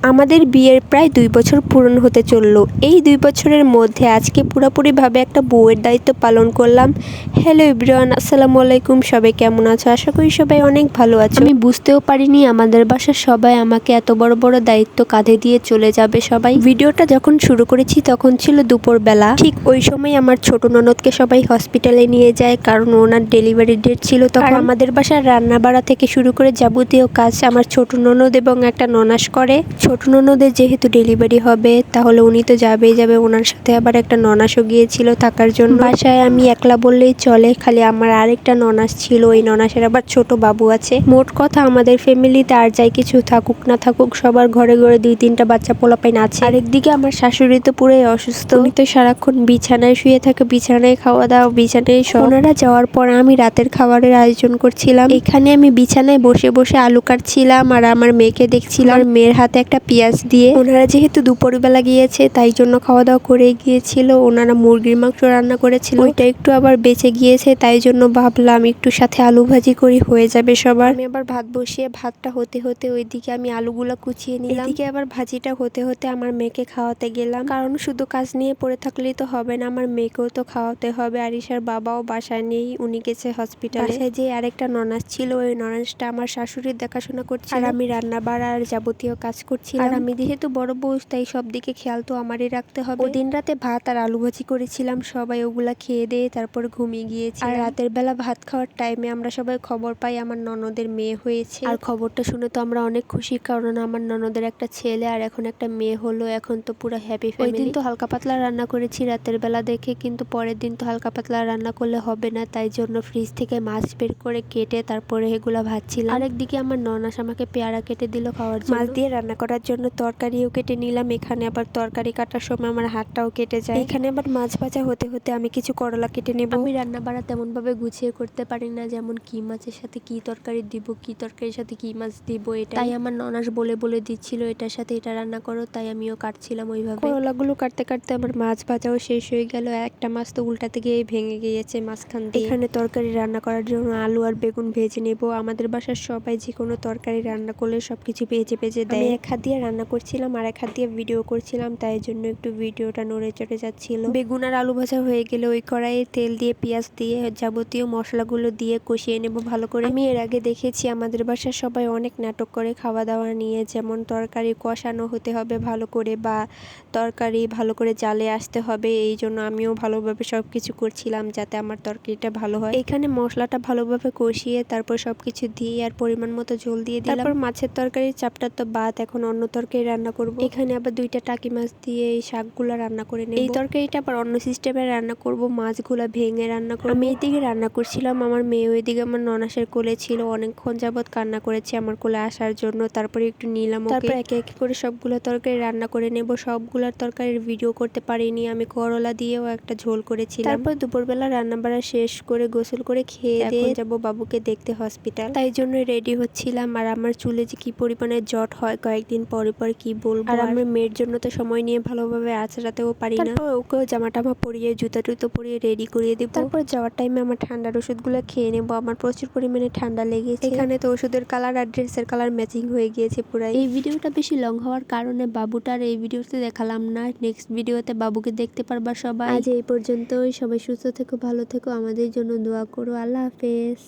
আমাদের বিয়ের প্রায় ২ বছর পূরণ হতে চলল। এই ২ বছরের মধ্যে আজকে পুরোপুরিভাবে একটা বউয়ের দায়িত্ব পালন করলাম। হ্যালো এভরিওয়ান, আসসালামু আলাইকুম। সবাই কেমন আছো? আশা করি সবাই অনেক ভালো আছো। আমি বুঝতেও পারিনি আমাদের বাসার সবাই আমাকে এত বড় বড় দায়িত্ব কাঁধে দিয়ে চলে যাবে সবাই। ভিডিওটা যখন শুরু করেছি তখন ছিল দুপুরবেলা। ঠিক ওই সময় আমার ছোট ননদকে সবাই হসপিটালে নিয়ে যায়, কারণ ওনার ডেলিভারি ডেট ছিল তখন। আমাদের বাসার রান্না বাড়া থেকে শুরু করে যাবতীয় কাজ আমার ছোট ননদ এবং একটা ননাস করে। ছোট ননদের যেহেতু ডেলিভারি হবে তাহলে উনি তো যাবেই যাবে, ওনার সাথে আবার একটা ননাসও গিয়েছিল থাকার জন্য। বাসায় আমি একলা বললেই চলে, খালি আমার আরেকটা ননাস ছিল, ওই ননাসের আবার ছোট বাবু আছে। মোট কথা আমাদের ফ্যামিলিতে আর যাই কিছু থাকুক না থাকুক সবার ঘরে ঘরে 2-3টা বাচ্চা পোলাপাইন আছে। আরেকদিকে আমার শাশুড়ি তো পুরোই অসুস্থ, উনি তো সারাক্ষণ বিছানায় শুয়ে থাকে, বিছানায় খাওয়া দাওয়া, বিছানায় সব। ওনারা যাওয়ার পর আমি রাতের খাবারের আয়োজন করছিলাম। এখানে আমি বিছানায় বসে বসে আলু কাটছিলাম আর আমার মেয়েকে দেখছিলাম। আর মেয়ের হাতে একটা পেঁয়াজ দিয়ে। ওনারা যেহেতু দুপুরবেলা গিয়েছে তাই জন্য খাওয়া দাওয়া করে গিয়েছিল। ওনারা মুরগির মাংস রান্না করেছিল, ওইটা একটু আবার বেঁচে গিয়েছে, তাই জন্য ভাবলাম একটু সাথে আলু ভাজি করি, হয়ে যাবে সবার। আমি আবার ভাত বসিয়ে ভাতটা হতে হতে ওইদিকে আমি আলুগুলা কুচিয়ে নিলাম, এদিকে আবার ভাজিটা হতে হতে আমার মেয়েকে খাওয়াতে গেলাম, কারণ শুধু কাজ নিয়ে পড়ে থাকলেই তো হবে না, আমার মেয়েকেও তো খাওয়াতে হবে। আরিশার বাবাও বাসায় নেই, উনি গেছে হসপিটালে। বাসায় যে আরেকটা ননাস ছিল, ওই ননাসটা আমার শাশুড়ির দেখাশোনা করছে আর আমি রান্না বাড়া আর যাবতীয় কাজ করছিলাম। আর আমি যেহেতু বড় বউ তাই সব দিকে খেয়াল তো আমারই রাখতে হবে। ওদিন রাতে ভাত আর আলু ভাজি করেছিলাম, সবাই ওগুলা খেয়ে দিয়ে তারপর ঘুমিয়ে গিয়েছি। আর রাতের বেলা ভাত খাওয়ার টাইমে আমরা সবাই খবর পাই আমার ননদের মেয়ে হয়েছে। আর খবরটা শুনে তো আমরা অনেক খুশি, কারণ আমার ননদের একটা ছেলে আর এখন একটা মেয়ে হলো, এখন তো পুরো হ্যাপি ফ্যামিলি। ওই দিন তো হালকা পাতলা রান্না করেছি রাতের বেলা দেখে, কিন্তু পরের দিন তো হালকা পাতলা রান্না করলে হবে না, তাই জন্য ফ্রিজ থেকে মাছ বের করে কেটে তারপরে এগুলা ভাজছিলাম। আরেকদিকে আমার ননাস আমাকে পেয়ারা কেটে দিল খাওয়ার জন্য। মাছ দিয়ে রান্না করার জন্য তরকারিও কেটে নিলাম। এখানে আবার তরকারি কাটার সময় আমার হাতটাও কেটে যায়। এখানে আবার মাছ ভাজা হতে হতে আমি কিছু করলা কেটে নেব। আমি রান্না বাড়া তেমন ভাবে গুছিয়ে করতে পারি না, যেমন কি মাছের সাথে কি তরকারি দিব, কি তরকারির সাথে কি মাছ দিব, এটা তাই আমার ননাস বলে বলে দিচ্ছিল এটার সাথে এটা রান্না করো, তাই আমিও কাটছিলাম ওইভাবে। করলাগুলো কাটতে কাটতে আমার মাছ ভাজাও শেষ হয়ে গেল। একটা মাছ তো উল্টাতে গিয়ে ভেঙে গিয়েছে মাঝখান দিয়ে। এখানে তরকারি রান্না করার জন্য আলু আর বেগুন ভেজে নেব। আমাদের বাসার সবাই যে কোনো তরকারি রান্না করলে সবকিছু ভেজে ভেজে দেয়। আমি এক হাত দিয়ে রান্না করছিলাম আর এক হাত দিয়ে ভিডিও করছিলাম, তাই জন্য একটু ভিডিওটা নড়ে চড়ে যাচ্ছিল। বেগুন আর আলু ভাজা হয়ে গেলে ওই কড়াইয়ে তেল দিয়ে পেঁয়াজ দিয়ে যাবতীয় মশলাগুলো দিয়ে কষিয়ে নেব ভালো করে। আমি এর আগে দেখেছি আমাদের বাসার সবাই অনেক নাটক করে খাওয়া দাওয়া নিয়ে, যেমন তরকারি কষানো হতে হবে ভালো করে বা তরকারি ভালো করে জালে আসতে হবে, এই জন্য আমিও ভালোভাবে সবকিছু করছিলাম যাতে আমার তরকারিটা ভালো হয়। এখানে মশলাটা ভালোভাবে কষিয়ে তারপর সবকিছু দিয়ে আর পরিমাণ মতো ঝোল দিয়ে দিলাম। তারপর মাছের তরকারির চাপটা তো বাদ, এখন অন্য তরকারি রান্না করব। এখানে আবার 2টা টাকি মাছ দিয়ে এই শাকগুলা রান্না করে নেব। এই তরকারিটা আবার অন্য সিস্টেমে রান্না করব, মাছগুলা ভেঙে রান্না করব। আমি এইদিকে রান্না করছিলাম, আমার মেয়ে ওইদিকে আমার ননাসের কোলে ছিল, অনেকক্ষণ যাবত কান্না করেছে আমার কোলে আসার জন্য। তারপরে একটু নিলাম, তারপর একে একে করে সবগুলো তরকারি রান্না করে নেব। সবগুলার তরকারির ভিডিও করতে পারিনি, আমি করলা দিয়েও একটা ঝোল করেছিলাম। তারপর দুপুরবেলা রান্না বাড়া শেষ করে গোসল করে খেয়ে দিয়ে যাব বাবুকে দেখতে হসপিটাল, তাই জন্য রেডি হচ্ছিলাম। আর আমার চুলে যে কি পরিমাণে জট হয় কয়েকদিন পরে পরে কি বলবো। আর আমার মেয়ের জন্য তো সময় নিয়ে ভালোভাবে আঁচড়াতেও পারি না, তারপর ওকেও জামা টামা পরিয়ে জুতা টুতো পরিয়ে রেডি করিয়ে দিব। তারপর যাওয়ার টাইমে আমার ঠান্ডার ওষুধগুলো খেয়ে নেবো, আমার প্রচুর পরিমাণে ঠান্ডা লেগেছে। এখানে তো ওষুধের কালার আর ড্রেসের কালার ম্যাচিং হয়ে গিয়েছে পুরাই। এই ভিডিওটা বেশি লং হওয়ার কারণে বাবুটার এই ভিডিওতে দেখালাম না, নেক্সট ভিডিওতে বাবুকে দেখতে পারবা সবাই। আজ এই পর্যন্তই, সবাই সুস্থ থেকো, ভালো থেকো, আমাদের জন্য দোয়া করো। আল্লাহ হাফেজ।